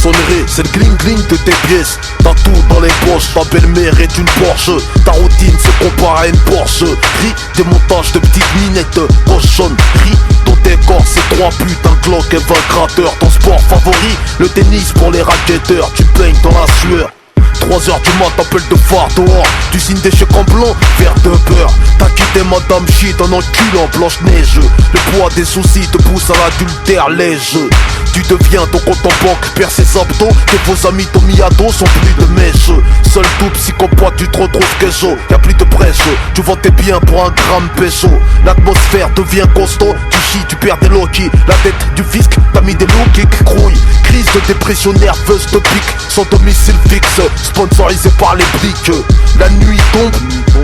sonnerie, c'est le gling gling de tes pièces. T'as tout dans les poches, ta belle-mère est une Porsche. Ta routine se compare à une Porsche. Ris des montages de petites minettes cochonnes. Ris ton décor, c'est 3 putains de Glock et 20 crateurs. Ton sport favori, le tennis pour les racketteurs. Tu baignes dans la sueur. 3h du mat, t'appelles de phare dehors. Tu signes des chèques en blanc, vert de beurre. T'as quitté madame shit en enculant Blanche-Neige. Le poids des soucis te pousse à l'adultère léger. Tu deviens ton compte en banque, perds ses abdos. Tes faux amis t'ont mis à dos, sont plus de mèche. Seul tout psychopathe, tu te retrouves queso. Y'a plus de presse, tu vends tes biens pour un gramme péso. L'atmosphère devient costaud, tu chies, tu perds des loquis. La tête du fisc, t'as mis des loups qui crouillent. Crise de dépression nerveuse te pique, sans domicile fixe, sponsorisé par les briques. La nuit tombe,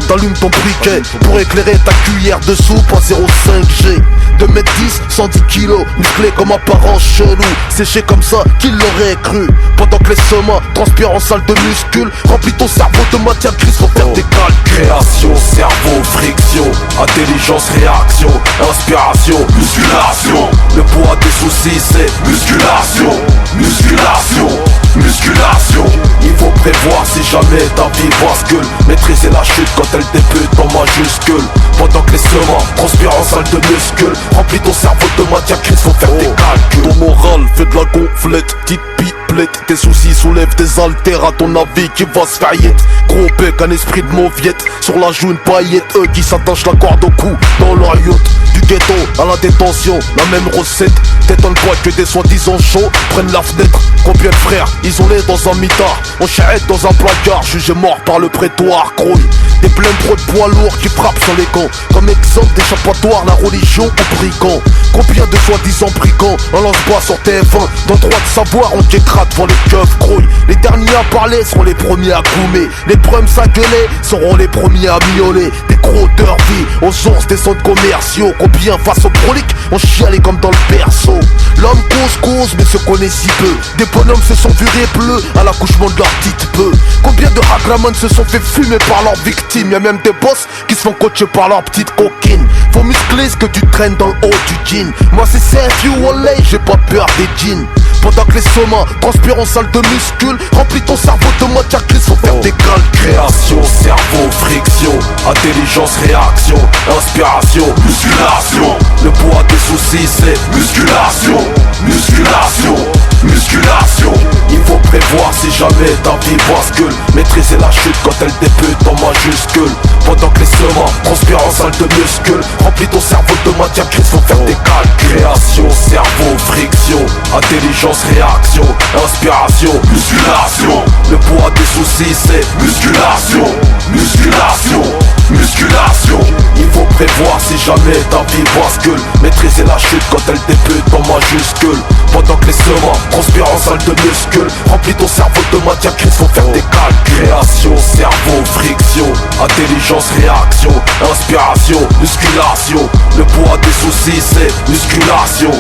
t'allumes ton briquet pour éclairer ta cuillère de soupe à 0,5G. 2m10, 110 kilos, musclé comme apparence chelou. Séché comme ça, qui l'aurait cru. Pendant que les semins transpirent en salle de muscule, remplis ton cerveau de matière grise pour faire des calculs. Création, cerveau, friction, intelligence, réaction, inspiration, musculation. Le poids des soucis c'est musculation, musculation, musculation. Il faut prévoir si jamais ta vie bascule. Maîtriser la chute quand elle débute en majuscule. Pendant que les semins transpirent en salle de muscule, remplis ton cerveau de matière grise, faut faire des calculs. Ton moral fait de la gonflette, petite pipelette. Tes soucis soulèvent des haltères à ton avis qui va se faillette. Gros bec, un esprit de mauviette, sur la joue une paillette. Eux qui s'attachent la corde au cou dans leur yacht. Du ghetto à la détention, la même recette. T'étonnes pas que des soi-disant chauds prennent la fenêtre. Combien de frères isolés dans un mitard, on charrette dans un placard, jugé mort par le prétoire. Grouille, des pleins trop de poids lourds qui frappent sur les camps. Comme exemple d'échappatoire, la religion au brigand. Combien de soi-disant brigands en lance-bas sur TF1. Dans droit de savoir, on t'écrase devant les keufs grouille. Les derniers à parler seront les premiers à goumer. Les prums à gueuler seront les premiers à miauler. Des gros derby aux ours des centres commerciaux. Combien face aux proliques, on chialait comme dans le berceau. L'homme cause, mais se connaît si peu. Des bonhommes se sont vus bleus à l'accouchement de leur petite peu. Combien de raglamans se sont fait fumer par leurs victimes. Y'a même des boss qui se font coacher par leur petite coquine. Faut muscler ce que tu traînes dans le haut du jean. Moi c'est CFU Wallet, j'ai pas peur des jeans. Pendant que les sommas transpirent en salle de muscule, remplis ton cerveau de matière grise, faut faire des calculs. Création, cerveau, friction, intelligence, réaction, inspiration, musculation. Le poids des soucis c'est musculation, musculation, musculation. Il faut prévoir si jamais ta vie bascule. Maîtriser la chute quand elle débute en majuscule. Pendant que les semins transpirent en salle de muscule, remplis ton cerveau de matière grise, faut faire des calculs. Création, cerveau, friction, intelligence, réaction, inspiration, musculation. Le poids des soucis c'est musculation, musculation, musculation. Il faut prévoir si jamais ta vie bascule. Maîtriser la chute quand elle débute en majuscule. Pendant que les semins transpirent en salle de muscule, remplis ton cerveau de matière grise, faut faire des calculs. Création, cerveau, friction, intelligence, réaction, inspiration, musculation. Le poids des soucis c'est musculation,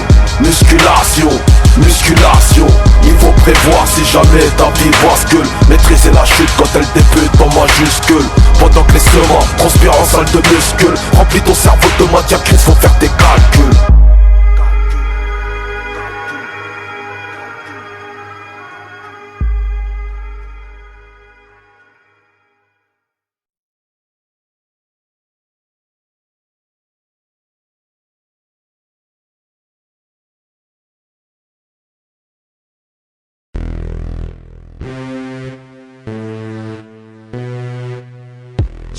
musculation, musculation. Il faut prévoir si jamais ta vie bascule. Maîtriser la chute quand elle débute en majuscule. Pendant que les semins transpirent en salle de muscule, remplis ton cerveau de matière grise, faut faire des calculs.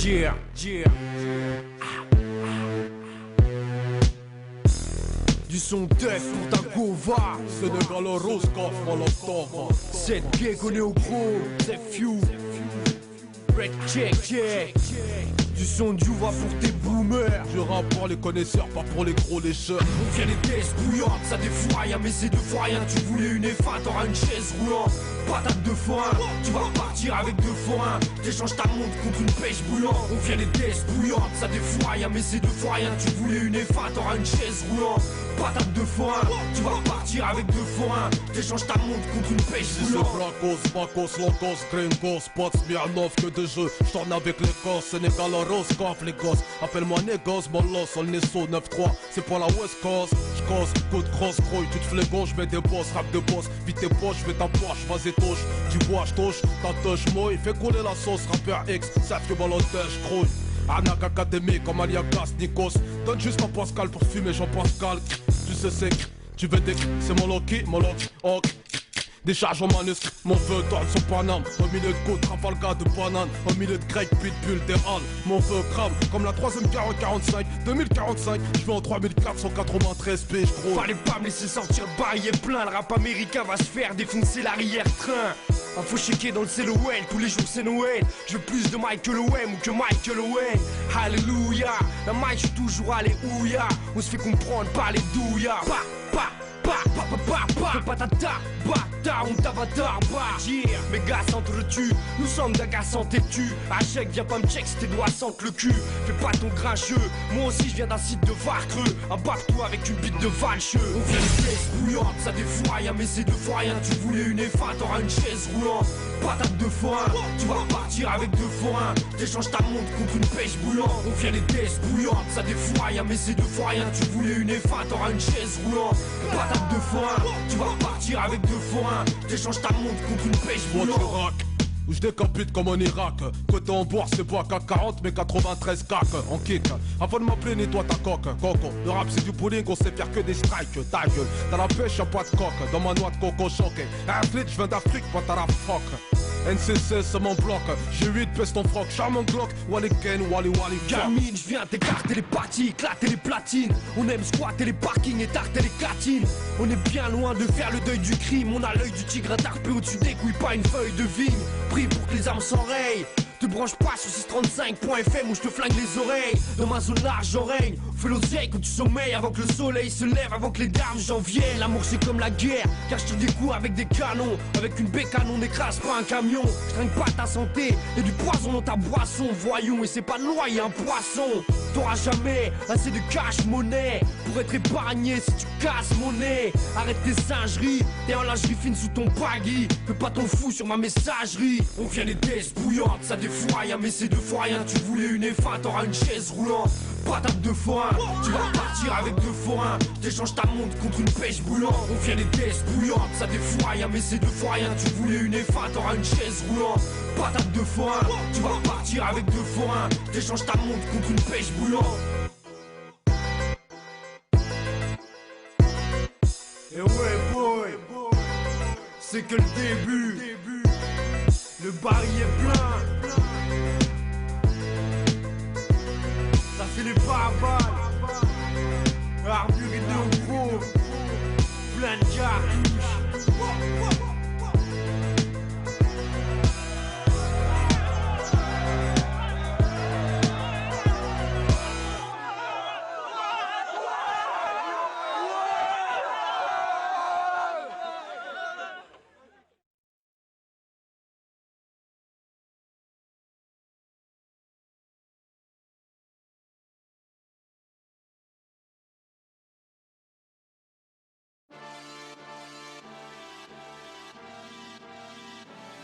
Yeah, yeah. Du son death pour ta gova. Sénégal au rose coffre en l'octobre. C'est bien connu au gros. C'est few. Red check, check. Du son du va pour tes boomers. Je rappe pour les connaisseurs, pas pour les gros lécheurs. On vient les tests bouillantes, ça défouraille, mais c'est deux fois rien. Tu voulais une F1, t'auras une chaise roulante. patate de foin. Tu vas repartir avec 2 forains. T'échanges ta montre contre une pêche bouillante. On vient les tests bouillantes, ça défouraille. Mais c'est 2 fois rien, tu voulais une F1, t'auras une chaise roulante. Patate de foin, tu vas repartir avec 2 forains. T'échanges ta montre contre une pêche boulante. C'est Flacos, Bacos, Locos, Gringos, Spots, Smirnov, que de jeux. J'tourne avec l'Écosse, Sénégal, Roscoff, les gosses. Appelle-moi Négos, Molos, on est saut 9-3. C'est pour la West Coast. J'cose, coup de cross, croy, tu te flégon, j'mets des boss, rap de boss. Vite tes poches, j'fais ta poche, vas-y touche. Tu vois, j'touche, ta touche, moi, il fait couler la sauce. Rappeur X, savent que balotage, croy. Anak Académie comme Aliagas, Nikos. Donne juste un Pascal pour fumer, j'en Pascal. Tu sais c'est tu veux des c'est mon Loki, ok. Des charges en manuscrit, mon feu tourne sur Paname. Au milieu de côte, Trafalgar de banane. Au milieu de grec, pitbull, des halles. Mon feu crame, comme la 3ème guerre en 45. 2045, je vais en 3493 piges, gros. Fallait pas me laisser sortir de barillet plein. Le rap américain va se faire défoncer l'arrière-train. Faut checker dans le CLOL, tous les jours c'est Noël. Je veux plus de Michael Owen ou que Michael Owen. Alléluia, la mic je suis toujours allé ouya. On se fait comprendre par les douillards. Fais pas ta bâtard, on t'avatar, yeah. Mes gars s'entretuent, nous sommes d'agaçants têtus. Achèque, viens pas me check si tes doigts sentent le cul. Fais pas ton grincheux, moi aussi je viens d'un site de Varcreux. Abarque-toi avec une bite de valcheux. On vient des pièces bouillantes, ça défouraille. Mais c'est 2 fois rien, tu voulais une F1, t'auras une chaise roulante. Patate de foin, tu vas repartir avec 2 forains. T'échanges ta montre contre une pêche boulante. On vient les tests bouillantes, ça défouraille. Mais c'est 2 fois rien, tu voulais une F1, t'auras une chaise roulante. Patate de foin, tu vas repartir avec 2 forains. T'échanges ta montre contre une pêche boulante. Où je décapite comme en Irak. Côté en bourse, c'est pas CAC 40 mais 93 cac en kick. Avant de m'appeler, nettoie ta coque, coco. Le rap c'est du bowling, on sait faire que des strikes. Ta gueule, dans la pêche y'a pas de coque. Dans ma noix de coco choqué. Athlète, je viens d'Afrique, pas t'as la fuck. NCC c'est mon bloc, j'ai 8 peste en froc, charmant Glock, Wally Ken, Wally. Gamine, je viens t'écarter les parties, éclater les platines. On aime squatter les parkings et tarter les catines. On est bien loin de faire le deuil du crime. On a l'œil du tigre tarpé au-dessus des couilles, pas une feuille de vigne. Pris pour que les armes s'enrayent. Te branche pas sur 635.fm où je te flingue les oreilles. Dans ma zone large j'en règne. Fais l'oseille quand tu sommeilles avant que le soleil se lève, avant que les dames j'en viennent. L'amour c'est comme la guerre, car je tire des coups avec des canons. Avec une bécane on n'écrase pas un camion. Je trinque pas ta santé, et du poison dans ta boisson. Voyons, et c'est pas de loi, y'a un poisson. T'auras jamais assez de cash monnaie pour être épargné si tu casses mon nez. Arrête tes singeries, t'es en lingerie fine sous ton baggy. Fais pas ton fou sur ma messagerie. On vient les tests bouillantes, ça défouraille. Mais c'est 2 fois rien, tu voulais une F1, t'auras une chaise roulante. Patate de foin, tu vas repartir avec 2 forains. T'échanges ta montre contre une pêche boulante. On vient les tests bouillantes, ça défouraille. Mais c'est 2 fois rien, tu voulais une F1, t'auras une chaise roulante. Patate de foin, tu vas repartir avec 2 forains. T'échanges ta montre contre une pêche boulante. Et ouais boy, c'est que le début. Le baril est plein. Ça c'est les pare-balles. Armure et de gros. Plein de cartouches.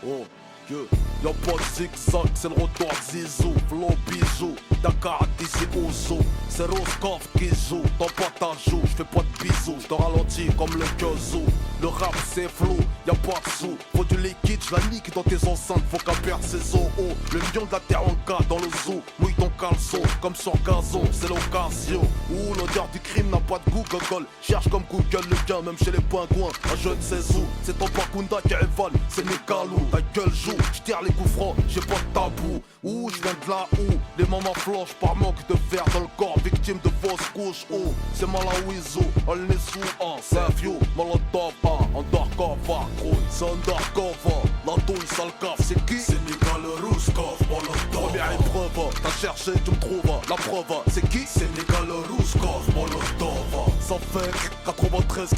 Oh, y'a pas de zigzag, c'est le retour de Zizou, flow bisou, Dakar d'ici Ouzo, c'est Roscoff qui joue, dans pas ta joue, j'fais pas de bisous, j'te ralentis comme le Kyozo, le rap c'est flou, y'a pas de sous, faut du liquide, j'la nique dans tes enceintes, faut qu'à perdre ses os, oh, le lion de la terre en cas dans le zoo, mouille ton caleçon, comme sur gazon, c'est l'occasion, ouh, l'odeur du crime n'a pas de goût, gogol, cherche comme Google le gain, même chez les pingouins, à je ne sais où, c'est ton Bakunda qui rivale, c'est Nikalou, ta gueule joue, j'tire les coups francs, j'ai pas de tabou, ouh, j'viens de là où, les mamans flanchent par manque de fer dans le corps, victime de fausses couches, oh, c'est Malawizo, on est sous un, c'est un vieux, Molotov, undercover, gros, c'est undercover, la douille sale cave, c'est qui? C'est Nicolas Rouskov, Molotov. Première épreuve, t'as cherché, tu me trouves, la preuve, c'est qui? C'est Nicolas Rouskov, Molotov. Ça fait 93,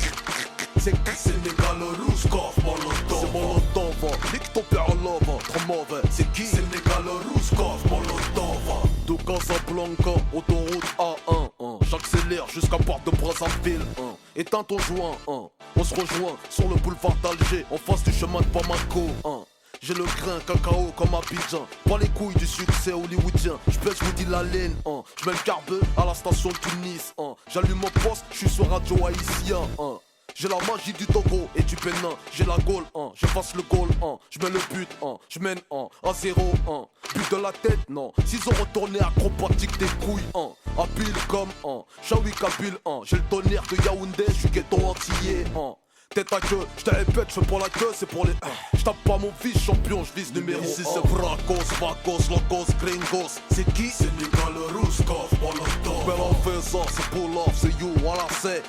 C'est Nicolas Rouskov, Molotov. c'est Molotov, Casablanca, autoroute A1, j'accélère jusqu'à Porte de Brazzaville, éteins ton joint, on se rejoint sur le boulevard d'Alger, en face du chemin de Bamako, J'ai le grain cacao comme Abidjan, pas les couilles du succès hollywoodien. J'pèse Woody la laine, j'mets le carbe à la station Tunis, J'allume mon poste, j'suis sur radio haïtien, J'ai la magie du Togo et du Bénin, j'ai la Gaule, j'efface le goal, j'mets le but, j'mène à 0, but de la tête, non. S'ils ont retourné acrobatique des couilles, habile comme, Shawi Kabil, j'ai le tonnerre de Yaoundé, j'suis ghetto antillais, Tête à queue, j'te répète, j'fais pour la queue, c'est pour les. J'tape pas mon vice champion, j'vise numéro 1. Ici c'est Vracos, Vacos, Locos, Gringos. C'est qui? C'est Sénégal, Rouskov, Molotov. Ben on fait ça, c'est pull off, c'est you, voilà c'est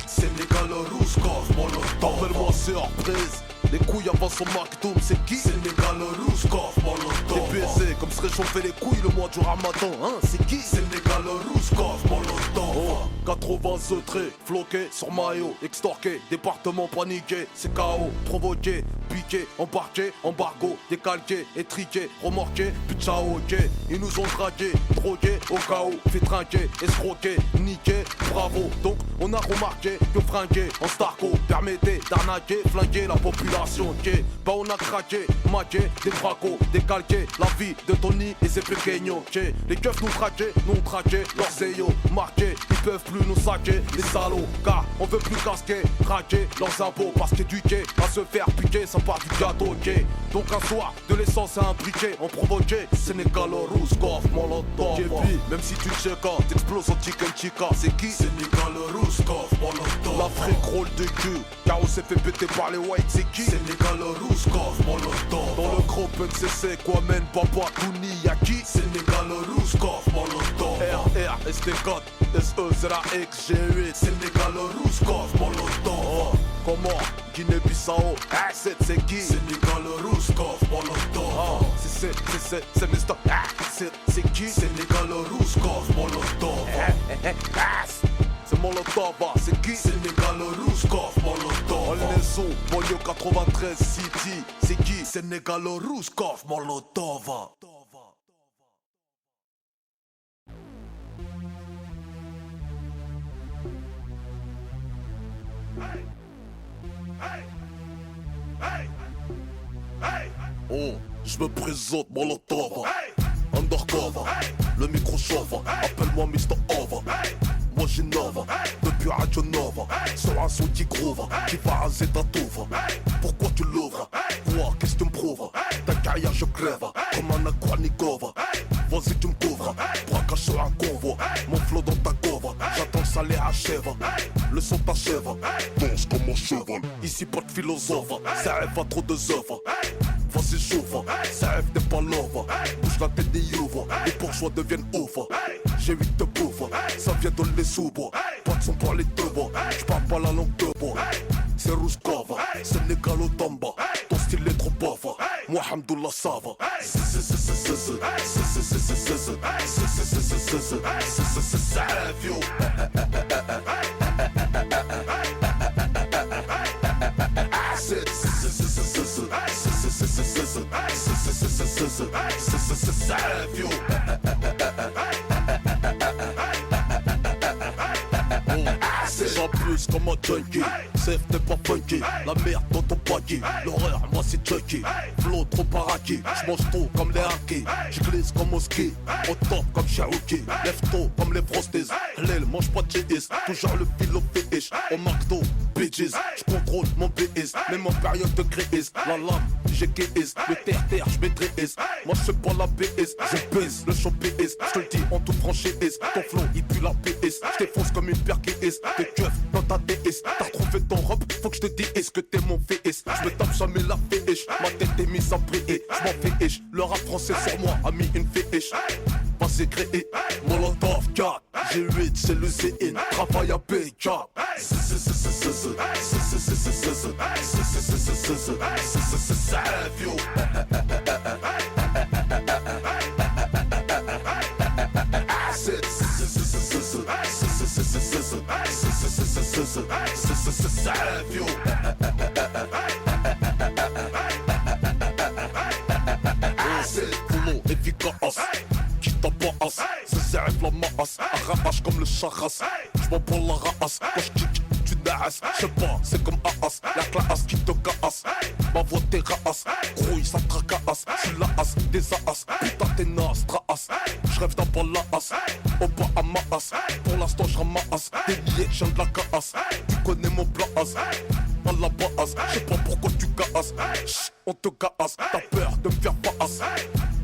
Sénégal, Rouskov, Molotov. Appelle-moi surprise. Les couilles avant son McDoom, c'est qui? Sénégal, Rouskov, Molotov. Des baisers comme se réchauffer les couilles le mois du Ramadan, c'est qui? Sénégal, Rouskov, Molotov. 80 traits, floqués sur maillot, extorqué, département paniqué, c'est KO, provoqué, piqué, embarqué, embargo, décalqué, étriqué, remorqué, puis ciao, ok. Ils nous ont dragué, drogué, au chaos, fait trinquer, escroqué, niqué, bravo. Donc on a remarqué que fringuer en starco permettait d'arnaquer, flinguer la population, ok. Bah on a craqué, maqué, des fracos, décalqué, la vie de Tony et ses pequeños, ok. Les keufs nous traquaient, nous traquaient, leurs zéos marqués, ils peuvent plus nous saquer, les salauds, car on veut plus casquer, traquer leurs impôts, parce qu'éduquer à se faire piquer, ça part du gâteau, ok. Donc un soir, de l'essence à un briquet, on provoquait, Sénégal, Rouskov, Molotov. Même si tu checkas, t'exploses en chicken chica, c'est qui? Sénégal, Rouskov, Molotov. L'Afrique rôle de cul, car on s'est fait péter par les whites, c'est qui? Sénégal, Rouskov, Molotov. Dans le groupe NCC, Kwame, Papa, Touni, y'a qui? Sénégal, Rouskov, Molotov. RR, ST4, SE, ZRX, G8, Sénégal, Rouskov, Molotov. Comment? Guinée-Bissau, c'est qui? Sénégal, Rouskov, Molotov. C'est Mr. C'est qui? Sénégal, Rouskov, Molotov. C'est Molotov, c'est qui? Sénégal, Rouskov, Molotov. On est sous, banlieue 93 City, c'est qui? Sénégal, Rouskov, Molotov. Oh, je me présente Molotov, undercover, le micro chauffe, appelle-moi Mr. Over. Moi j'innove, depuis Radio Nova, sur un son qui groove, qui va raser ta touve. Pourquoi tu l'ouvres? Quoi, qu'est-ce que tu me prouves? Ta carrière je crève, comme un Akwanikova. Vas-y tu me couvres, braquage sur un convoi. Mon flow dans ta gova, j'attends le salaire achève. Le son t'achève, danse comme mon cheval. Ici pas de philosophe, ça rêve à trop de œuvres. Vas-y chauffe, ça rêve t'es pas love. Bouge la tête des youves, les bourgeois deviennent ouf. J'ai 8 de bouffe, ça vient de les sous-bois. Pas de son pour les deux bois, j'parle pas la langue de bois. C'est Rouskov, Sénégal au Tamba. Ton style est trop pauvre, moi Hamdoullah ça va. Ça rêve yo. Ça rêve yo. J'en plus comme un junkie, safe t'es pas funky. La merde dans ton paquet, l'horreur moi c'est junkie. Flow trop paraqué, j'mange tout comme les hackers. J'glisse comme au ski, au top comme Cherokee. Lève tôt comme les frosties, l'aile mange pas de GS. Toujours le filo PH, au McDo, bitches. J'contrôle mon BS, même en période de crise. La lame, j'ai KS, le terre-terre j'maîtrise. Moi j'fais pas la BS, je baisse le show PS. J'te le dis en toute franchise, ton flow il pue la PS. J't'effonce comme une paire KS. Tes keufs dans ta DS, t'as retrouvé ton robe, faut que je te dise que t'es mon VS. Je me tape jamais la VH, ma tête est mise à briller. Je m'en fais ish, le rap français sur moi a mis une VH. Vas-y créé, Molotov 4, G8 c'est le ZN, travail à BK. Ça rêve yo. Ça rêve yo. C'est boulot efficace, qui t'en passe. Ça rêve hache comme le charras. J'm'en prends la race, quand j'kick, tu naas. J'sais pas, c'est comme Aas, la classe qui te casse. Ma voix t'es raas, grouille ça tracasse. J'suis la as, des as, putain t'es naze, traas. J'rêve d'un palaas, au bas à ma as. Pour l'instant j'ramasse, des billets, j'viens de la casse. Tu connais mon place, à la base. J'sais pas pourquoi tu casses, chut, on te casse. T'as peur de me faire passe,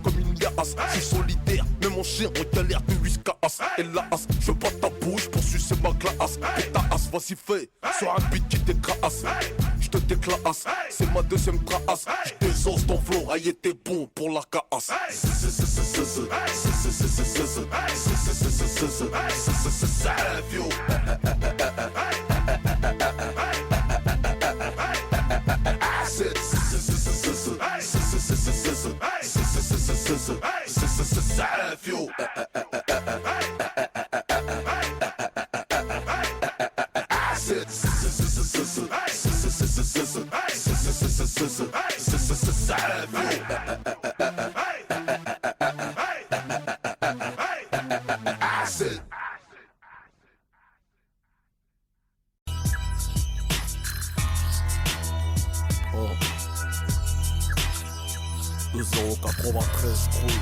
comme une liasse. J'suis solidaire, mais mon chien en galère de whiskas. Et la as, j'veux pas ta bouche pour sucer ma glace. Et ta as, vas-y fais, sur un beat qui déclasse. J'te déclasse, c'est ma deuxième trace. J'désosse ton flow, aïe t'es bon pour la casse. Oh. 2,93 trouille.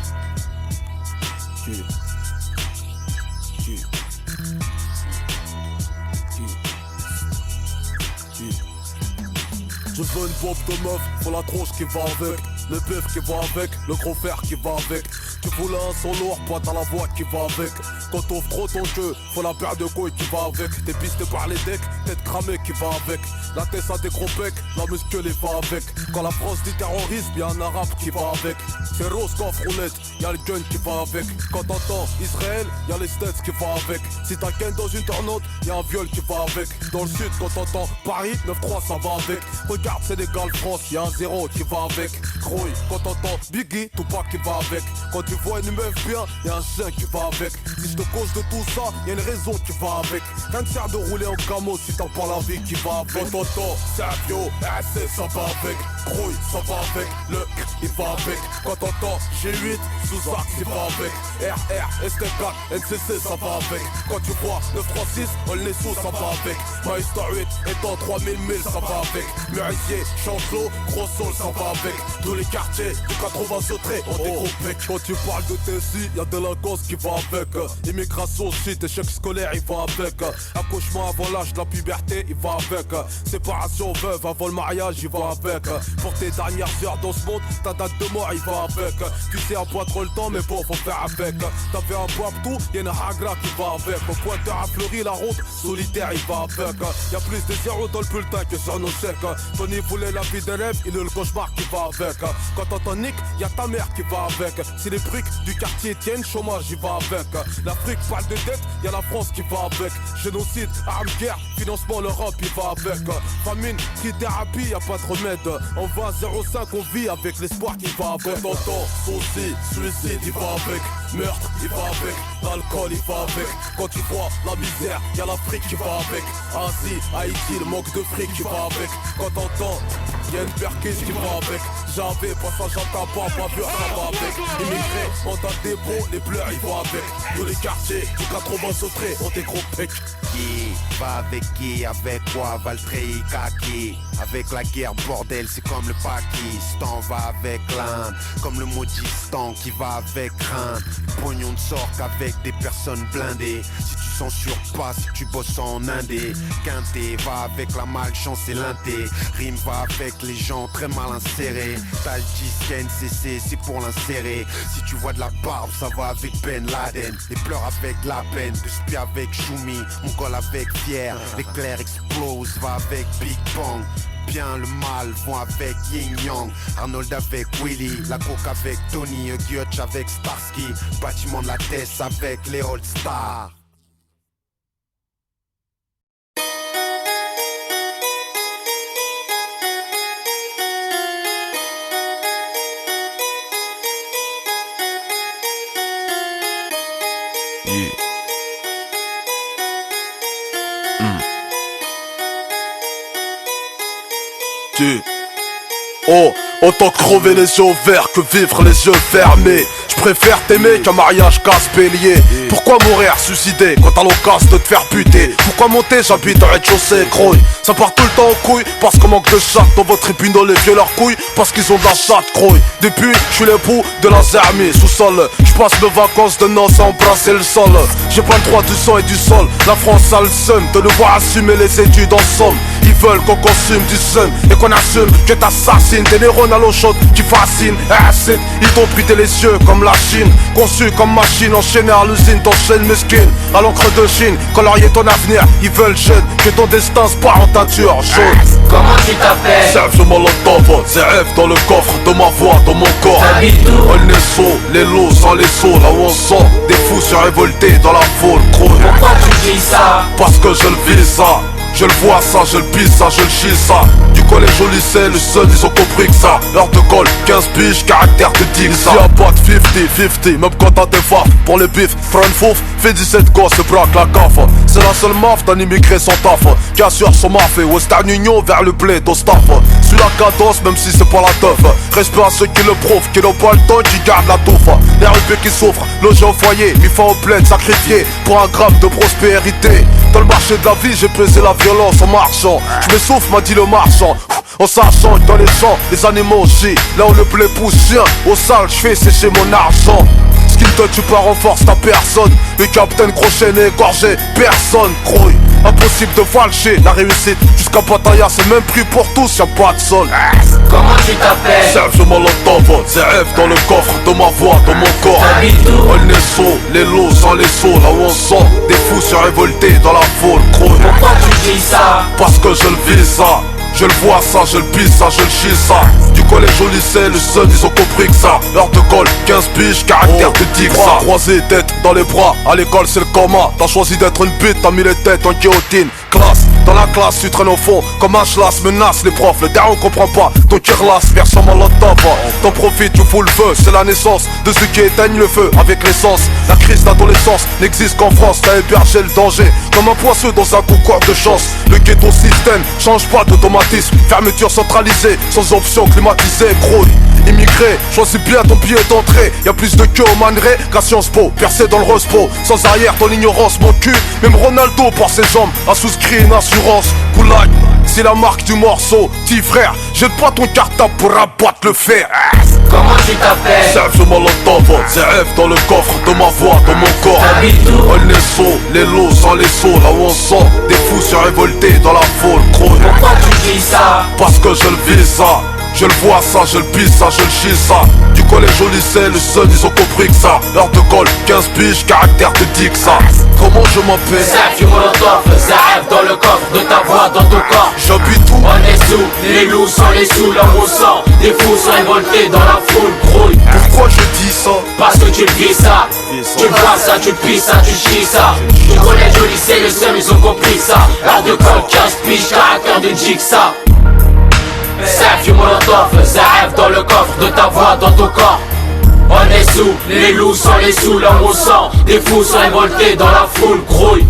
Je veux une bombe de meuf, faut la tronche qui va avec, le bœuf qui va avec, le gros fer qui va avec. Tu voulais un son lourd, pointe à la voix qui va avec. Quand t'offres trop ton jeu, faut la paire de couilles qui va avec. T'es pisté par les decks, tête cramée qui va avec. La tête a des gros pecs, la musclée va avec. Quand la France dit terrorisme, y'a un arabe qui va avec. C'est rose coffre roulette, y'a le gun qui va avec. Quand t'entends Israël, y'a les States qui va avec. Si t'as ken dans une tornade, y'a un viol qui va avec. Dans le sud, quand t'entends Paris, 9-3 ça va avec. Regarde Sénégal, France, y'a un 0 qui va avec. Grouille, quand t'entends Biggie, Tupac qui va avec. Quand tu vois une meuf bien, y'a un chien qui va avec. Si je te cause de tout ça, y'a une raison qui va avec. Rien ne sert de rouler en camo si t'as pas la vie qui va avec. Quand t'entends Sergio, RC ça va avec. Grouille, ça va avec. Le il va avec. Quand t'entends G8, Sous-Arc il va avec. RR, ST4, NCC ça va avec. Quand tu vois 936, Olnesso ça va avec. Maestar 8 étant 3000 000 ça va avec. Murisier, Chancelot, Gros Sol ça va avec. Tous les quartiers du 80 sautrés ont des gros pecs. Quand tu parles de Tessie, y'a délinquance qui va avec. Immigration shit, échec scolaire il va avec. Accouchement avant l'âge de la puberté il va avec. Séparation veuve avant le mariage il va avec. Pour tes dernières heures dans ce monde, ta date de mort il va avec. Tu sais à pas trop le temps mais bon faut faire avec. T'avais un tout, y'a une hagra qui va avec. Au pointeur à Fleury, la ronde, solitaire il va avec. Y'a plus de zéro dans le bulletin que sur nos chèques. Tony voulait la vie des rêves, il est le cauchemar qui va avec. Quand t'entends Nick, y'a ta mère qui va avec. Si les briques du quartier tiennent, chômage il va avec. L'Afrique parle de dette, y'a la France qui va avec. Génocide, armes, guerre, financement l'Europe il va avec. Famine, trithérapie, y'a pas de remède. En 20-05 on vit avec l'espoir qui va avec. Quand t'entends souci, suicide il va avec. Meurtre il va avec. L'alcool il va avec. Quand tu vois la misère, y'a l'Afrique qui va avec. Asie, Haïti, le manque de fric qui va avec. Quand t'entends, y'a une perquise qui va avec. J'avais passage à tabac, bavure ça va avec. Immigrés, mandat de dépôt, les pleurs ils vont avec. Tous les quartiers, du 80 sautrés, ont des gros pecs. Qui va avec qui, avec quoi, Valtteri, Kaki. Avec la guerre, bordel, c'est comme le Pakistan va avec l'Inde. Comme le maudistan qui va avec crainte. Pognon ne sort qu'avec des personnes blindées. Si tu censures pas, si tu bosses en indé. Quinté va avec la malchance et l'inté. Rime va avec les gens très mal insérés. Taj disque NCC, c'est pour l'insérer. Si tu vois de la barbe, ça va avec Ben Laden. Les pleurs avec la peine, de spi avec Choumi. Mon col avec Pierre, l'éclair explose, va avec Big Bang. Bien le mal vont avec Yin Yang. Arnold avec Willy, la coke avec Tony, Hutch avec Starsky. Bâtiment de la Tess avec les All Stars. Oh, autant crever les yeux ouverts que vivre les yeux fermés. Je préfère t'aimer qu'un mariage casse-bélier. Pourquoi mourir suicidé quand t'as l'occasion de te faire buter? Pourquoi monter, j'habite au rez-de-chaussée, croy. Ça part tout le temps en couille parce qu'on manque de chatte dans votre tribunal, les vieux leurs couilles parce qu'ils ont de la chatte, croy. Depuis, je suis l'époux de la zermie sous-sol. Je passe mes vacances de noces à embrasser le sol. J'ai pas le droit du sang et du sol. La France a le seum de nous voir assumer les études en somme. Ils veulent qu'on consume du seum et qu'on assume que t'assassines des neurones à l'eau chaude qui fascinent. Acide, ils t'ont brûlé les yeux comme la Chine. Conçu comme machine enchaînée à l'usine, t'enchaînes mesquine à l'encre de Chine. Colorier ton avenir, ils veulent jeune que ton destin se part en teinture jaune. Comment tu t'appelles? Serge Molotov, ZF dans le coffre de ma voix, dans mon corps. T'habites où? On est saut, les lots sans les sauts, là où on sent des fous se révolter dans la foule, croix. Pourquoi tu dis ça? Parce que je le vis ça. Je le vois ça, je le pisse ça, je le chie ça. Du collège au lycée, le seul ils ont compris que ça. Heure de colle, 15 piges, caractère de dick ça. Ici y'a pas de 50-50, même quand t'as des faf. Pour les bifs, prends une fouf, fais 17 gosses et braque la caffe. C'est la seule maf d'un immigré sans taf qui assure son maf et Western Union vers le blé au staff. Suis la cadence même si c'est pas la teuf. Respect à ceux qui le prouvent, qui n'ont pas le temps, qui gardent la touffe. Les RUP qui souffrent, logés au foyer, mis fin au plaid, sacrifiés pour un gramme de prospérité. Dans le marché de la vie, j'ai pesé la violence en marchant. Je m'essouffle, m'a dit le marchand. En sachant que dans les champs, les animaux aussi. Là où le blé pousse chien, au sale, je fais sécher mon argent. Skinton, tu pas renforce ta personne. Le capitaine crochet n'est égorgé, personne croit. Impossible de falcher la réussite. Jusqu'à Pattaya, c'est même prix pour tous, y'a pas de sol. Comment tu t'appelles? Serge Molotov, ZF dans le coffre de ma voix, dans mon corps. T'habites où? On est saut, les lots sans les sauts, là où on sent des fous se révolter dans la foule, croix. Pourquoi tu dis ça? Parce que je le vis ça. Je le vois ça, je le pisse ça, je le chie ça. Du collège au lycée, le seul ils ont compris que ça. Heure de colle, 15 piges, caractère de dick ça. Croisé, tête dans les bras, à l'école c'est le coma. T'as choisi d'être une bite, t'as mis les têtes en guillotine. Classe, dans la classe tu traînes au fond. Comme un schlass menace les profs, le derrière on comprend pas. Ton kirlas, version Molotov. T'en profites, tu fous le feu, c'est la naissance de ceux qui éteignent le feu avec l'essence. La crise d'adolescence n'existe qu'en France, t'as hébergé le danger. Comme un poisseux dans un concours de chance. Le ghetto système change pas d'automatisme. Fermeture centralisée, sans option climatisée, gros. Immigré, choisis bien ton billet d'entrée. Y'a plus de queue au manerai qu'à Sciences Po. Percé dans le Rospo, sans arrière ton ignorance, mon cul. Même Ronaldo pour ses jambes a souscrit une assurance. Goulag, c'est la marque du morceau. Petit frère, jette pas ton cartable pour abattre le fer. Comment tu t'appelles? Serge Molotov, ZF dans le coffre de ma voix, dans mon corps. T'habites où? On est saut, les lots sans les sauts, là où on sent des fous se révolter dans la foule, croix. Pourquoi tu dis ça? Parce que je le vis ça. Je le vois ça, je le pisse ça, je le chie ça. Du collège au lycée, le seul ils ont compris que ça. Heure de colle, 15 piges, caractère de dick ça. Comment je m'appelle? Serge Molotov, ZF dans le coffre de ta voix, dans ton corps. J'habite où? On est sous, les loups sans les sous, là où on sent des fous se révolter dans la foule, grouille. Pourquoi je dis ça? Parce que tu le vis ça. Tu vois ça, tu le pisses ça, tu chies ça. Du collège au lycée, le seul ils ont compris ça. Heure de colle, 15 piges, caractère de jigsaw. Serge Molotov, ZF dans le coffre de ta voix, dans ton corps. On est sous, les loups sans les sous, là où on sent des fous se révolter dans la foule, grouille.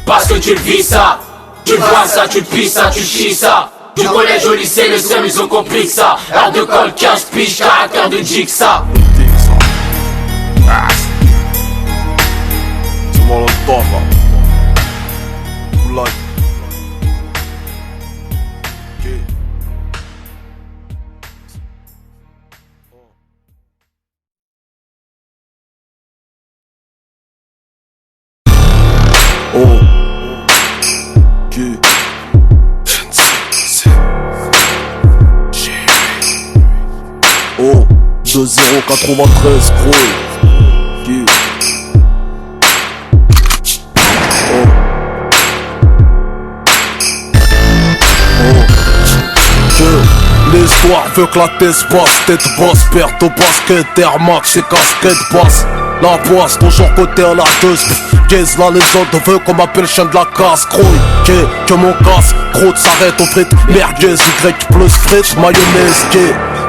Parce que tu le vis ça. Tu le vois ça, tu le pisses ça, tu chies ça. Du collège au lycée, le seul ils ont compris que ça. Heure de colle, 15 piges, caractère de jigsaw. C'est Molotov. Goulag. Oh, oh, 2093, gros. L'histoire veut que la thèse passe, tête basse, perte au basket, Air Max et casquette basse. La poisse, toujours côté à la teuse. Gaze, la légende veut qu'on m'appelle chien de la casse. Gros, que mon casse, gros s'arrête aux frites. Merguez, Y plus frites, mayonnaise,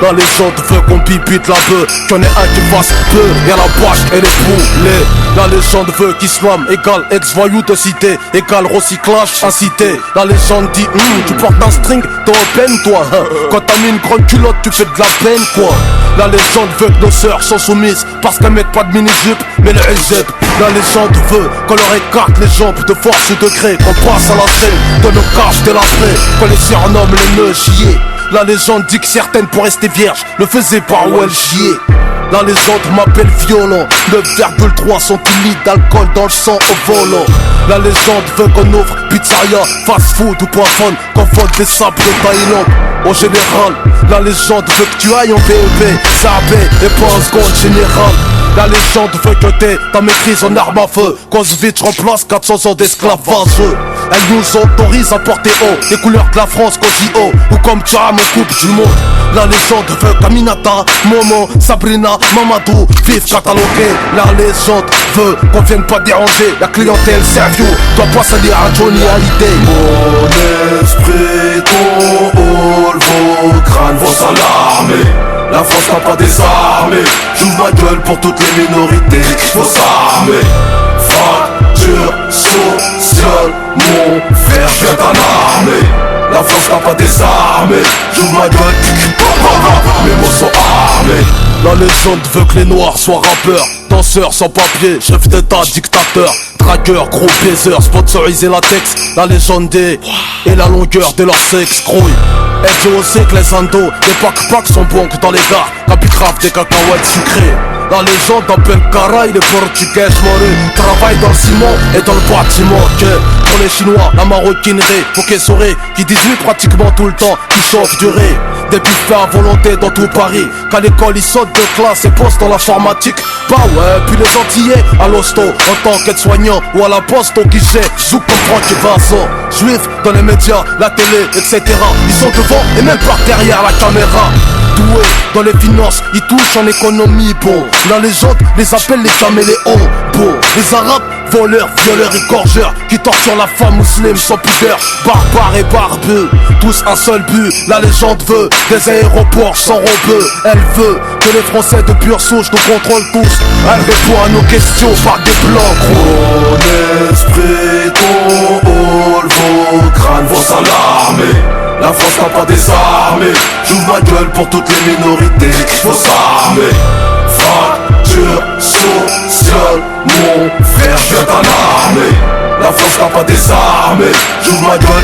La légende veut qu'on bibite la bœuf, qu'il y en ait un qui fasse peu, y'a la bâche et les poulets. La légende veut qu'islam égale ex-voyou de cité, égale recyclage incité. La légende dit tu portes un string, t'es open toi hein. Quand t'as mis une grande culotte, tu fais de la peine quoi. La légende veut que nos sœurs sont soumises, parce qu'elles mettent pas de mini-jupe, mais le hijab. La légende veut qu'on leur écarte les jambes de force ou de gré, qu'on passe à la scène de nos caches délastrées, qu'on les surnomme les nœuds chiés. La légende dit que certaines pour rester vierges le faisaient par où elles chiaient. La légende m'appelle violent, 9,3 centilitres d'alcool dans le sang au volant. La légende veut qu'on ouvre pizzeria, fast food ou poisson, qu'on vole des sables de Thaïlande. En général, la légende veut que tu ailles en BEP, Zabé et pas en seconde générale. La légende veut que t'aies ta maîtrise en arme à feu, Clausewitz remplace 400 ans d'esclavage. Elle nous autorise à porter haut les couleurs de la France qu'au JO ou comme Cham en Coupe du Monde. La légende veut qu'Aminata, Momo, Sabrina, Mamadou vivent catalogués. La légende veut qu'on vienne pas déranger la clientèle sérieux, doit pas salir à Johnny Hallyday. Mon esprit, ton hall, vos crânes, vos alarmés. La France n'a pas désarmé. J'ouvre ma gueule pour toutes les minorités qu'il faut s'armer. Fracture sociale, mon frère vient en armée. La France n'a pas désarmé. J'ouvre ma gueule, mes mots sont armés. La légende veut que les noirs soient rappeurs, danseurs sans papier, chef d'état, dictateur, dragueur, gros baiser, sponsoriser latex. La légende est et la longueur de leur sexe grouille. Elle dit aussi que les indos, les pack-packs sont bons que dans les gares, capicrave des cacahuètes sucrées. La légende appelle Caraï, les portugais morus travaillent dans le ciment et dans le bâtiment. Que pour les chinois, la maroquinerie, faut qu'ils sauraient, qui 18 pratiquement tout le temps, qui chauffent du riz. Des buffets à volonté dans tout Paris, qu'à l'école ils sautent de classe et postent dans l'informatique. Bah ouais, puis les Antillais à l'hosto, en tant qu'aide-soignant ou à la poste au guichet, zouk comme Franck et Vincent. Juifs dans les médias, la télé, etc. Ils sont devant et même par derrière la caméra. Doués dans les finances, ils touchent en économie, bon. La légende les appelle les caméléons, bon. Les arabes, voleurs, violeurs et gorgeurs, qui torturent la femme musulmane sans pudeur. Barbares et barbeux, tous un seul but. La légende veut des aéroports sans robeux. Elle veut que les Français de pure souche nous contrôlent tous. Elle répond à nos questions par des blancs gros. Mon esprit, ton hall, vos crânes, vos alarmés. La France n'a pas désarmé. J'ouvre ma gueule pour toutes les minorités qu'il faut s'armer. Fracture sociale, mon frère vient en armée. La France n'a pas désarmé. J'ouvre ma gueule,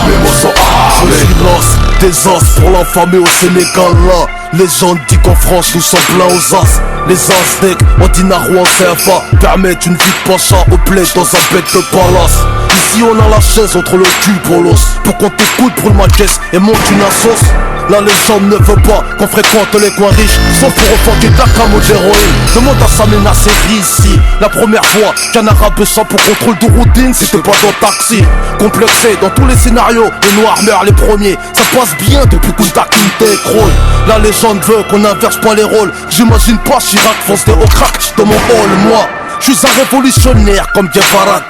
mes mots sont armés. Silence, des os pour l'infamé au Sénégal là. Les gens disent qu'en France nous sommes pleins aux as. Les Aztèques, en dinar ou en CFA, permettent une vie de pacha au bled dans un bête de palace. Ici on a la chaise entre le cul pour l'os. Pour qu'on t'écoute, brûle ma caisse et monte une sauce. La légende ne veut pas qu'on fréquente les coins riches, sauf pour enfanter de la cam ou d'héroïne. Demande à Samina Seri ici. La première fois qu'un arabe sent pour contrôle de routine, c'était pas dans taxi. Complexé dans tous les scénarios, les noirs meurent les premiers. Ça passe bien depuis Kunta Kinte écrole. La légende veut qu'on inverse pas les rôles. J'imagine pas Chirac foncer au crack dans mon hall, moi. Je suis un révolutionnaire comme Guevara,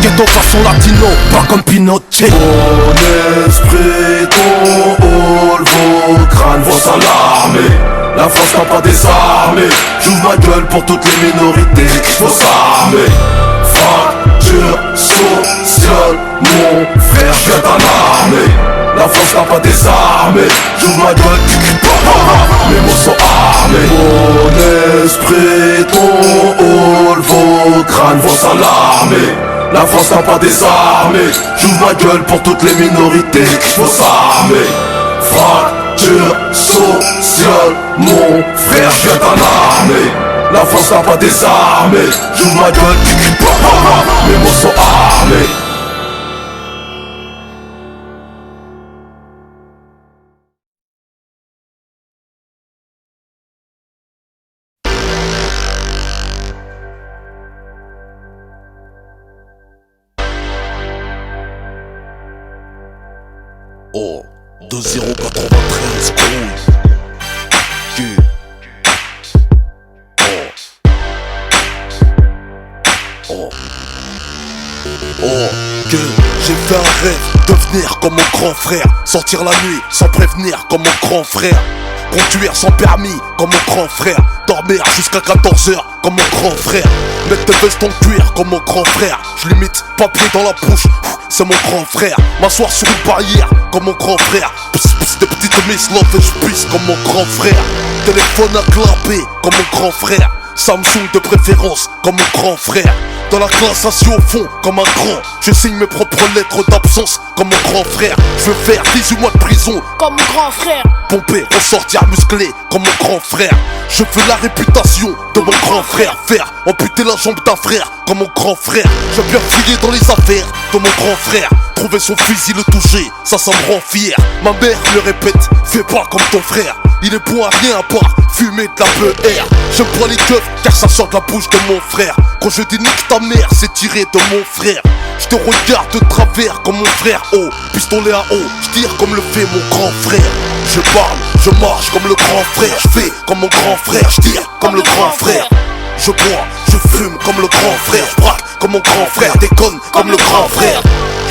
ghetto façon latino, pas comme Pinochet. Mon esprit, ton hall, vos crânes, vos alarmés. La France n'a pas désarmé. J'ouvre ma gueule pour toutes les minorités qu'il faut s'armer. Fracture sociale, mon frère vient en armée. La France n'a pas désarmé. J'ouvre ma gueule, mes mots sont armés. Mon esprit, ton hall, vos crânes, vos alarmés. La France n'a pas désarmé. J'ouvre ma gueule pour toutes les minorités qu'il faut s'armer. Fracture sociale, mon frère vient en armée. La France n'a pas désarmé. J'ouvre ma gueule, mes mots sont armés. Oh, 2093, couille. Yeah. Oh, que J'ai fait un rêve, devenir comme mon grand frère. Sortir la nuit sans prévenir comme mon grand frère. Conduire sans permis comme mon grand frère. Dormir jusqu'à 14h comme mon grand frère. Mettre des vestes en cuir comme mon grand frère. Je limite papier dans la bouche, c'est mon grand frère. M'asseoir sur une barrière comme mon grand frère. Pss, pss, des petites miss love et je pisse comme mon grand frère. Téléphone à clapper comme mon grand frère. Samsung de préférence comme mon grand frère. Dans la classe assis au fond comme un grand. Je signe mes propres lettres d'absence comme mon grand frère. Je veux faire 18 mois de prison comme mon grand frère. Pomper, ressortir musclé comme mon grand frère. Je veux la réputation de mon grand frère. Faire amputer la jambe d'un frère comme mon grand frère. Je viens fouiller dans les affaires de mon grand frère. Trouver son fusil, le toucher, ça me rend fier. Ma mère le répète, fais pas comme ton frère. Il est bon à rien à part fumer de la BR. J'aime pas les keufs car ça sort de la bouche de mon frère. Quand je dis nique ta mère, c'est tiré de mon frère. Je te regarde de travers comme mon frère. Oh, pistolet à eau, je tire comme le fait mon grand frère. Je parle, je marche comme le grand frère. Je fais comme mon grand frère, je tire comme le grand frère. Je bois, je fume comme le grand frère. Je braque comme mon grand frère, déconne comme le grand frère.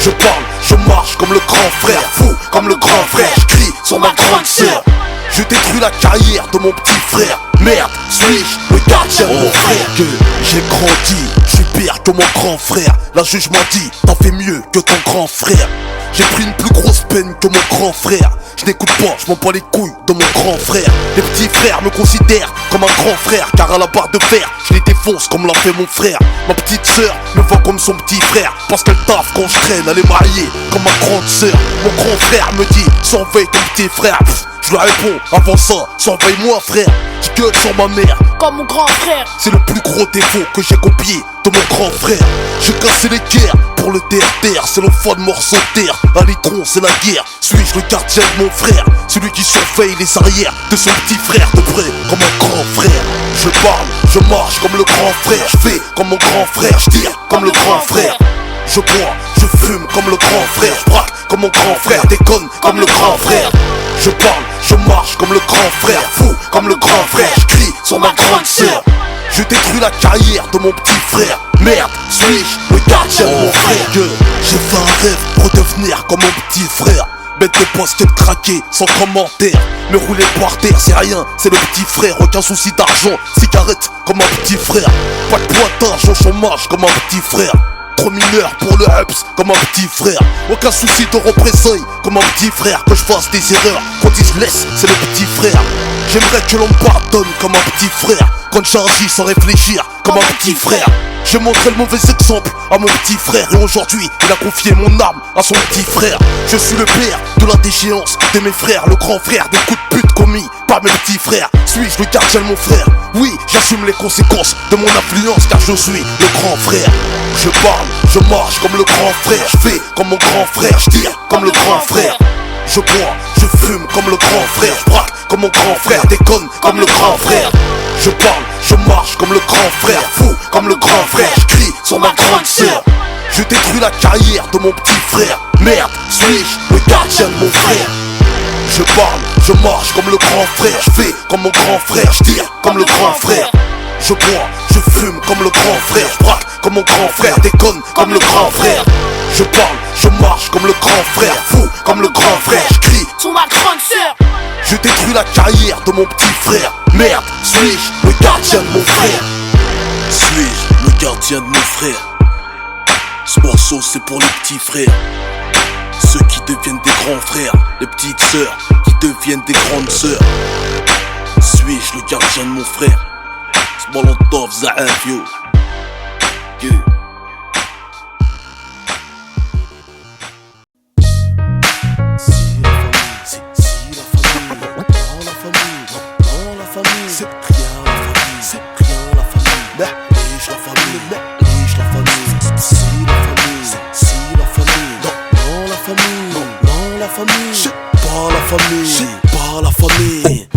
Je parle, je marche comme le grand frère. Fou comme le grand frère, je crie sur ma grande sœur. Je détruis la carrière de mon petit frère. Merde, suis-je le gardien de mon frère? Que j'ai grandi, je suis pire que mon grand frère. La juge m'a dit, t'en fais mieux que ton grand frère. J'ai pris une plus grosse peine que mon grand frère. Je n'écoute pas, je m'en bats les couilles de mon grand frère. Les petits frères me considèrent comme un grand frère, car à la barre de fer, je les défonce comme l'a fait mon frère. Ma petite sœur me voit comme son petit frère, parce qu'elle taffe quand je traîne, elle est mariée comme ma grande sœur. Mon grand frère me dit, surveille ton petit frère. Je lui réponds, avant ça, surveille-moi frère. Je gueule sur ma mère comme mon grand frère. C'est le plus gros défaut que j'ai copié de mon grand frère. J'ai cassé les guerres pour le terre-terre. C'est le foie de morceau de terre. Un litron c'est la guerre. Suis-je le gardien de mon frère? Celui qui surveille les arrières de son petit frère de près comme un grand frère. Je parle, je marche comme le grand frère. Je fais comme mon grand frère, je tire comme le grand frère. Je bois, je fume comme le grand frère. Je braque comme mon grand frère, déconne comme le grand frère. Je parle, je marche comme le grand frère. Fou comme le grand frère, je crie sur ma grande sœur. Je détruis la carrière de mon petit frère. Merde, suis-je le gardien de mon frère? Que j'ai fait un rêve pour devenir comme mon petit frère. Bête de poste craqué, sans commentaire. Me rouler par terre, c'est rien, c'est le petit frère. Aucun souci d'argent, cigarette comme un petit frère. Pas de pointage au chômage comme un petit frère. Trop mineur pour le Hups comme un petit frère. Aucun souci de représailles comme un petit frère. Que je fasse des erreurs, quand il se laisse, c'est le petit frère. J'aimerais que l'on me pardonne comme un petit frère. Quand j'agis sans réfléchir comme un petit frère. J'ai montré le mauvais exemple à mon petit frère. Et aujourd'hui il a confié mon âme à son petit frère. Je suis le père de la déchéance de mes frères. Le grand frère des coups de pute commis par mes petits frères. Suis-je le gardien de mon frère? Oui, j'assume les conséquences de mon influence, car je suis le grand frère. Je parle, je marche comme le grand frère. Je fais comme mon grand frère, je tire comme le grand frère. Je bois, je fume comme le grand frère. Je braque comme mon grand frère, déconne comme le grand frère. Je parle, je marche comme le grand frère. Fou comme le grand frère, je crie sur ma grande sœur. Je détruis la carrière de mon petit frère. Merde, suis-je le gardien de mon frère? Je parle, je marche comme le grand frère. Je fais comme mon grand frère, je tire comme le grand frère. Je bois, je fume comme le grand frère. Je braque comme mon grand frère, déconne comme le grand frère. Je parle, je marche comme le grand frère. Fou comme le grand frère, je crie sur ma grande sœur. Je détruis la carrière de mon petit frère. Merde, suis-je le gardien de mon frère? Suis-je le gardien de mon frère? Ce morceau c'est pour les petits frères, ceux qui deviennent des grands frères, les petites sœurs qui deviennent des grandes sœurs. Suis-je le gardien de mon frère? Molotov Zaaf yo. Yeah.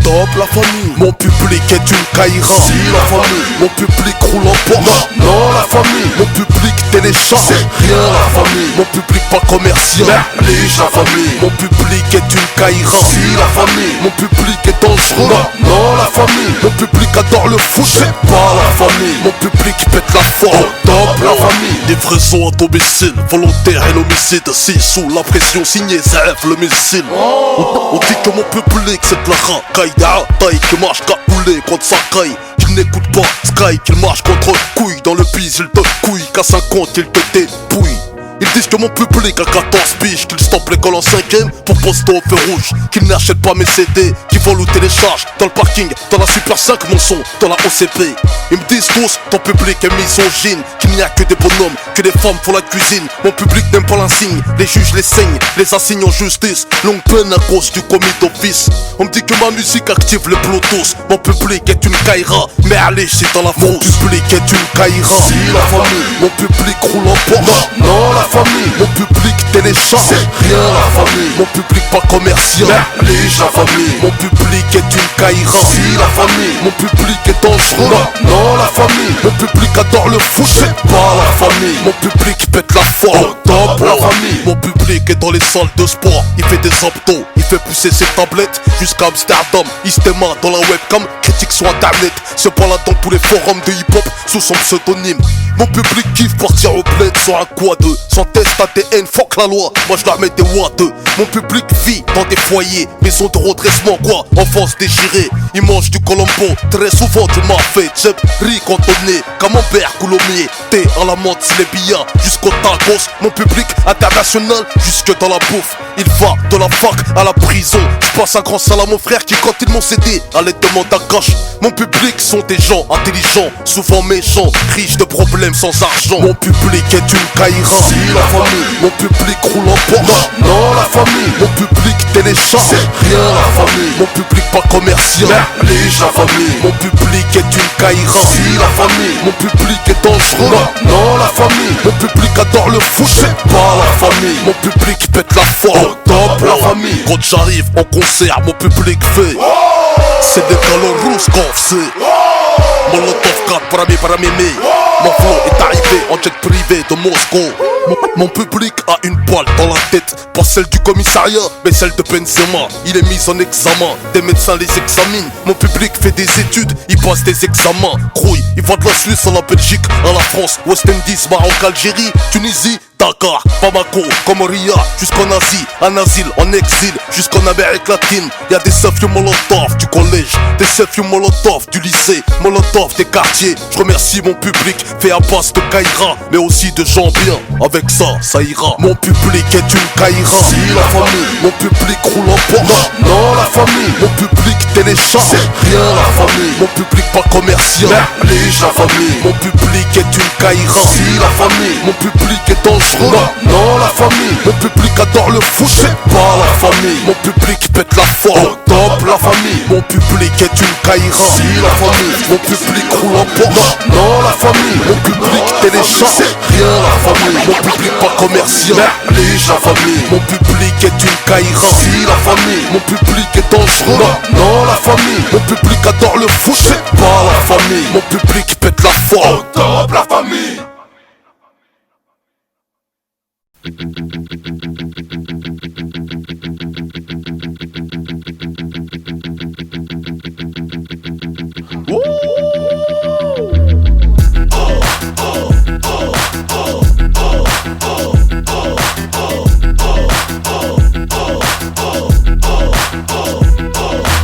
Top la famille, mon public est une caïra. Si la famille, mon public roule en Porsche. Non la famille, mon public télécharge. C'est rien la famille, mon public pas commercial. Néglige la famille, mon public est une caïra. Si la famille, mon public est dangereux. Non la famille, mon public adore le foot. C'est pas la famille, mon public pète la forme. Top la famille, des Livraison à domicile, volontaire et l'homicide. Si sous la pression, signé Zef le missile. On dit que mon public c'est de la racaille, taille qui marche caoulé contre sa caille. Qu'il n'écoute pas Sky, qu'il marche contre couille. Dans le bise il te couille, qu'à 50 il te dépouille. Ils disent que mon public a 14 piges, qu'ils stoppent l'école en 5ème pour poster au feu rouge, qu'ils n'achètent pas mes CD, qu'ils volent ou téléchargent dans le parking, dans la Super 5 mon son, dans la OCP. Ils me disent tous, ton public est misogyne, qu'il n'y a que des bonhommes, que des femmes font la cuisine. Mon public n'aime pas l'insigne, les juges les saignent, les assignent en justice. Longue peine à cause du commis d'office. On me dit que ma musique active le Bluetooth. Mon public est une caïra, mais allez c'est dans la frousse. Mon public est une caïra, si la famille. Mon public roule en Porsche, non la famille. Mon public télécharge, c'est rien la famille. Mon public pas commercial, néglige la famille. Mon public est une caïra, si la famille. Mon public est dangereux, non la famille. Mon public adore le foot, c'est pas la famille. Mon public pète la forme, top la famille. Mon public est dans les salles de sport, il fait des abdos, il fait pousser ses tablettes jusqu'à Amsterdam. Il se démarre dans la webcam, critique sur internet. C'est pas là dans tous les forums de hip-hop sous son pseudonyme. Mon public kiffe partir au bled sur un quad, sans test ADN, fuck la loi, moi je leur mets des watts. Mon public vit dans des foyers, maison de redressement quoi, enfance déchirée. Ils mangent du colombo, très souvent du mafé. Jeb, riz cantonné, camembert, coulommier. Thé à la menthe, les billards, jusqu'au tacos. Mon public international, jusque dans la bouffe. Il va de la fac à la prison. Je passe un grand salam à mon frère qui quand ils m'ont cédé à l'aide de mon cash. Mon public sont des gens intelligents, souvent méchants, riches de problèmes sans argent. Mon public est une caïra, si la famille. Mon public roule en Porsche, non la famille. Mon public télécharge, c'est rien la famille. Mon public pas commercial, néglige la famille. Mon public est une caïra, si la famille. Mon public est dangereux, non la famille. Mon public adore le foot, c'est pas la famille. Mon public pète la forme, top la famille. Quand j'arrive en concert, mon public fait c'est des galons rousses qu'on fait. Molotov 4 para mémé. Mon flow est arrivé en jet privé de Moscou. Mon public a une balle dans la tête, pas celle du commissariat, mais celle de Benzema. Il est mis en examen, des médecins les examinent. Mon public fait des études, il passe des examens. Grouille, il va de la Suisse à la Belgique, à la France, West Indies, Maroc, Algérie, Tunisie, Dakar, Bamako, Comoria, jusqu'en Asie, en asile, en exil, jusqu'en Amérique latine. Y'a des selfies Molotov du collège, des selfies Molotov du lycée, Molotov des quartiers. Je remercie mon public, fait à base de caïra, mais aussi de gens bien. Avec ça ira. Mon public est une caïra, si la famille. Mon public roule en Porsche, non la famille. Mon public télécharge, c'est rien la famille. Mon public pas commercial, néglige la famille. Mon public est une caïra, si la famille. Mon public est dangereux, non la famille. Mon public adore le foot, c'est pas la famille. Mon public pète la forme, top la famille. Mon public est une caïra, si la famille. Mon public roule en Porsche, non la famille. Mon public télécharge, c'est rien la famille. Mon public pas commercial, néglige la famille. Mon public est une caïra, si la famille. Mon public est dangereux, non la famille. Mon public adore le foot, c'est pas la famille. Mon public pète la forme, top la famille.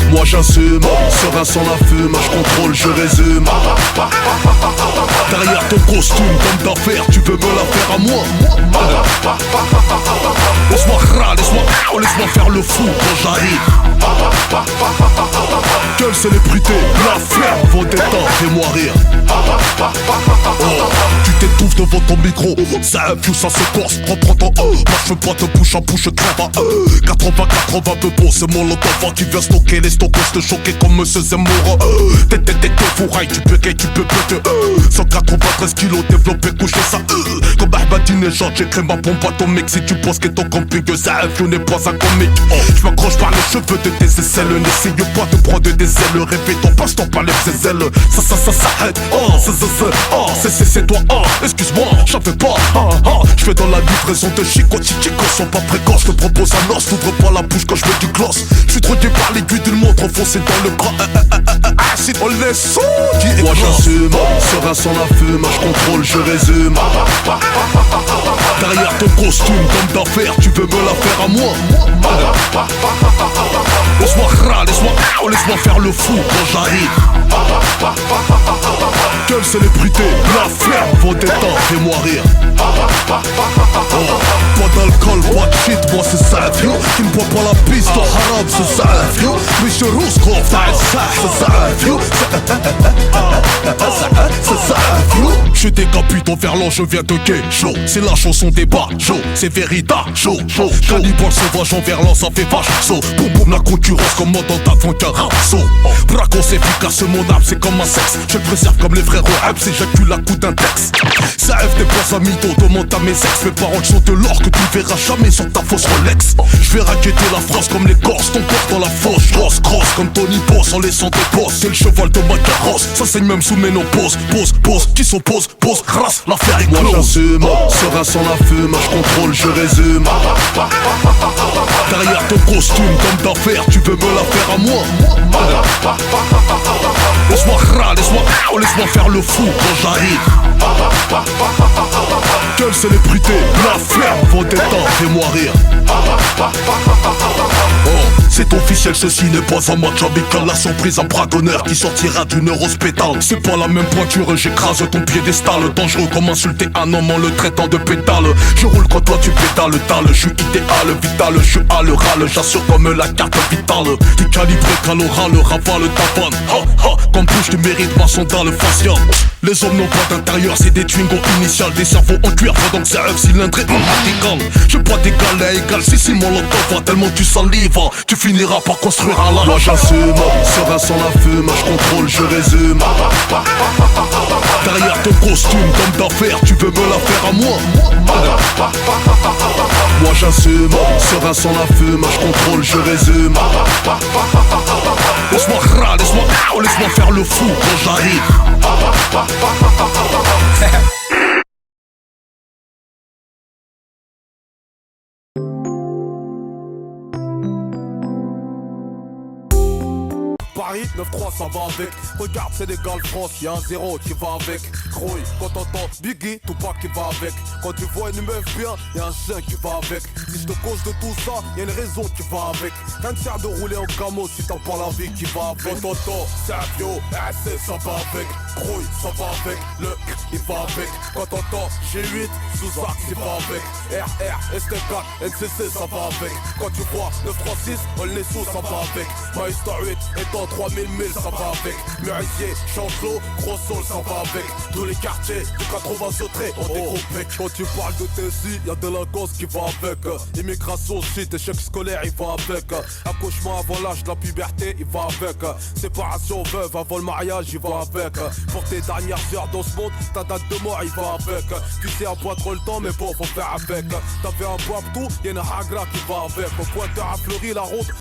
Moi j'assume, serein sans la fume, je contrôle, je résume. Derrière ton costume, comme d'affaires, tu veux me la faire à moi. Laisse-moi faire le fou quand j'arrive. Quelle célébrité, la ferme, vos détentes, fais-moi rire. Oh, tu t'étouffes devant ton micro, ça infuse, ça se corse, reprends ton moi je veux pas te bouche à bouche, crève à 80 peu bon, c'est mon lot d'enfant qui vient stocker les stockos, te choquer comme Monsieur Zemmour. T'es fourraille, tu peux péter 193 kilos développé, couché ça comme Ahmed Teenager, j'écris ma bombe atomique. Si tu penses que ton camping, ça n'est pas un comique. Je m'accroche par les cheveux de tes aisselles. N'essaye pas de prendre des ailes. Répétons, passe-toi par les ailes. Ça s'arrête. C'est toi. Excuse-moi, j'en fais pas. Je fais dans la livraison de Chico. Chico sont pas précoces. Je te propose un os, t'ouvres pas la bouche quand je mets du gloss. Je suis drogué par l'aiguille d'une montre enfoncée dans le bras. Si on les sons, moi j'assume. Serein sans la fume, je contrôle, je résume. Derrière ton costume d'homme d'affaires, tu veux me la faire à moi. Laisse-moi faire le fou quand j'arrive. Quelle célébrité, la ferme, vos détentes, fais-moi rire. Pas d'alcool, pas de shit, moi c'est ça, vieux. Qui ne boit pas la piste, au haram, c'est ça, vieux. Monsieur Rouskov, t'as ça, c'est ça, vieux. C'est ça, vieux. Je décapite en verlan, je viens de gay, chaud. C'est la chanson des bas, chaud. C'est Vérita, chaud. Cannibale sauvage en verlan, ça fait vache, saut. Boum boum, la concurrence commande avant qu'un saut. Bracos efficace, mon âme, c'est comme un sexe. Je préserve comme les frères au Habs, j'éjacule à coup d'index. Ça F des places à mytho, demande à mes ex. Mes paroles sont de l'or que tu verras jamais sur ta fausse Rolex. Je vais raqueter la France comme les Corses, ton corps dans la fosse. Grosse comme Tony Boss en laissant des bosses. C'est le cheval de ma carrosse, ça saigne même sous ménopause. Pose, qui s'oppose, race, l'affaire est close. Moi j'assume, serein sans la fume, je contrôle, je résume. Derrière ton costume d'homme d'affaires, tu veux me la faire à moi. Laisse-moi faire le fou quand j'arrive. Quelle célébrité, la ferme, vos détentes, fais-moi rire. C'est officiel, ceci n'est pas un match amical. La surprise, un bras d'honneur qui sortira d'une hospitale. C'est pas la même pointure, j'écrase ton piédestal. Dangereux comme insulter un homme en le traitant de pétale. Je roule quand toi tu pétales, je suis idéal, vital, je suis à l'oral, j'assure comme la carte vitale. T'es calibré qu'à l'oral, rafale ta panne. Comme touche tu mérites ma sandale faciale. Les hommes n'ont pas d'intérieur, c'est des Twingo initiales. Des cerveaux en cuir, pendant que c'est un cylindré en radical. Je pas d'égal à égal, si mon longtemps va tellement tu salives. Tu finiras par construire un lac. Moi j'assume, serein sans la fume, je contrôle, je résume. Derrière ton costume d'homme d'affaires, tu veux me la faire à moi. Moi j'assume, serein sans la fume, je contrôle, je résume. Laisse-moi faire le fou quand j'arrive. Paris, 9-3 ça va avec. Regarde Sénégal, France, y'a un 0 qui va avec. Croy, quand t'entends Biggie, Tupac qui va avec. Quand tu vois une meuf bien, y'a un 5 qui va avec. Si je te cause de tout ça, y'a une raison qui va avec. Rien ne sert de rouler en camo si t'as pas la vie qui va avec. Quand t'entends Savio, RC ça va avec. Croy, ça va avec. Le il va avec. Quand t'entends G8, Sous-Ax il va avec. RR, ST4, NCC ça va avec. Quand tu vois 936, on les sous ça va avec. Maïsta 8 étant 3000 000 ça va avec. Murisier, Chancelot, Gros Sol ça va avec. Tous les quartiers du 80 sautrés on dégroupé. Quand tu parles de TSI, y'a de la gosse qui va avec. Immigration, shit, échec scolaire il va avec. Accouchement avant l'âge de la puberté il va avec. Séparation veuve avant le mariage il va avec. Pour tes dernières heures dans ce monde, ta date de mort il va avec. Tu sais à quoi trop le temps mais bon faut faire avec. T'avais un babtou, y'a une hagra qui va avec. Au pointeur à Fleury la route